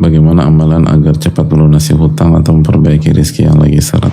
Bagaimana amalan agar cepat melunasi hutang atau memperbaiki rezeki yang lagi seret?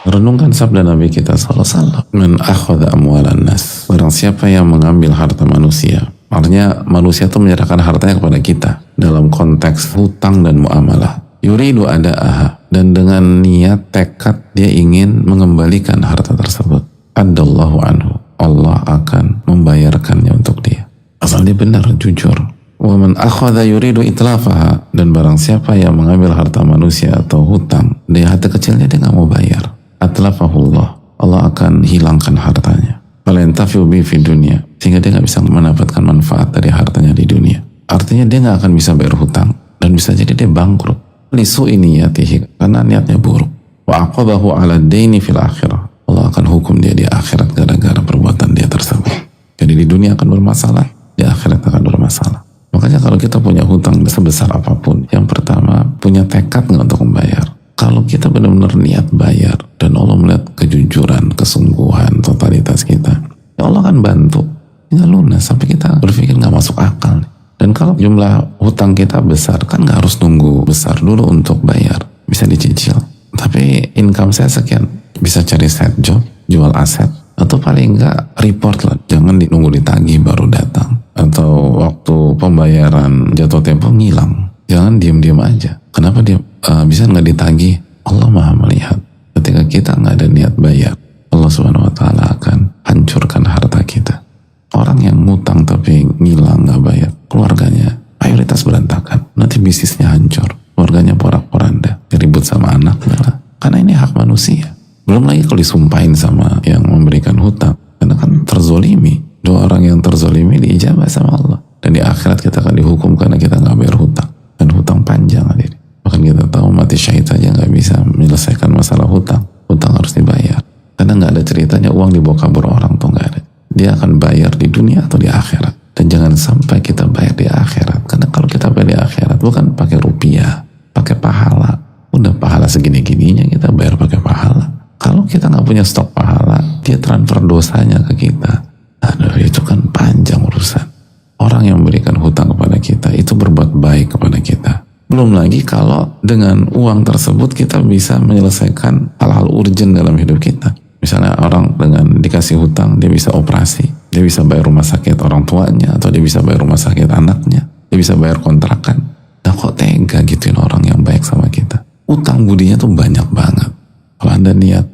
Renungkan sabda Nabi kita SAW. Man akhadha amwalan nas. Barang siapa yang mengambil harta manusia. Artinya manusia itu menyerahkan hartanya kepada kita. Dalam konteks hutang dan muamalah. Yuridu ada'aha. Dan dengan niat tekad dia ingin mengembalikan harta tersebut. Adallahu anhu. Allah akan membayarkannya untuk dia. Asal dia benar, jujur. Wa man akhadha yuridu itlafaha. Dan barang siapa yang mengambil harta manusia atau hutang, di hati kecilnya dia nggak mau bayar. Atlafahullah. Allah akan hilangkan hartanya. Falantafiu bi fi dunia. Sehingga dia nggak bisa mendapatkan manfaat dari hartanya di dunia. Artinya dia nggak akan bisa bayar hutang dan bisa jadi dia bangkrut. Lisu ini niyatihi, karena niatnya buruk. Wa aqabahu ala daini fil akhirah. Allah akan hukum dia di akhirat gara-gara perbuatan dia tersebut. Jadi di dunia akan bermasalah, di akhirat akan bermasalah. Makanya kalau kita punya hutang sebesar apapun, yang pertama punya tekad nggak untuk membayar. Kalau kita benar-benar niat bayar dan Allah melihat kejujuran, kesungguhan, totalitas kita, ya Allah akan bantu. Tinggal lunas sampai kita berpikir nggak masuk akal. Dan kalau jumlah hutang kita besar, kan nggak harus nunggu besar dulu untuk bayar, bisa dicicil. Tapi income saya sekian, bisa cari side job, jual aset, atau paling nggak report lah, jangan nunggu ditagih baru datang. Atau waktu pembayaran jatuh tempo ngilang, jangan diam-diam aja. Kenapa dia bisa nggak ditagih? Allah maha melihat. Ketika kita nggak ada niat bayar, Allah Subhanahu Wa Taala akan hancurkan harta kita. Orang yang ngutang tapi ngilang nggak bayar, keluarganya mayoritas berantakan. Nanti bisnisnya hancur, keluarganya porak-poranda, ribut sama anak lah. Karena ini hak manusia. Belum lagi kalau disumpahin sama yang memberikan hutang, karena kan terzolimi. Dua orang yang terzolimi diijabah sama Allah, dan di akhirat kita akan dihukum karena kita nggak bayar hutang, dan hutang panjang hadir. Bahkan kita tahu mati syahid saja nggak bisa menyelesaikan masalah hutang. Hutang harus dibayar, karena nggak ada ceritanya uang dibawa kabur orang tuh, nggak ada. Dia akan bayar di dunia atau di akhirat. Dan jangan sampai kita bayar di akhirat, karena kalau kita bayar di akhirat bukan pakai rupiah, pakai pahala. Udah pahala segini-gininya kita bayar pakai pahala. Kalau kita nggak punya stok pahala, dia transfer dosanya ke kita. Aduh, itu kan panjang urusan. Orang yang memberikan hutang kepada kita itu berbuat baik kepada kita. Belum lagi kalau dengan uang tersebut kita bisa menyelesaikan hal-hal urgent dalam hidup kita. Misalnya orang dengan dikasih hutang, dia bisa operasi, dia bisa bayar rumah sakit orang tuanya, atau dia bisa bayar rumah sakit anaknya, dia bisa bayar kontrakan. Nah kok tega gituin orang yang baik sama kita? Utang budinya tuh banyak banget. Kalau Anda niat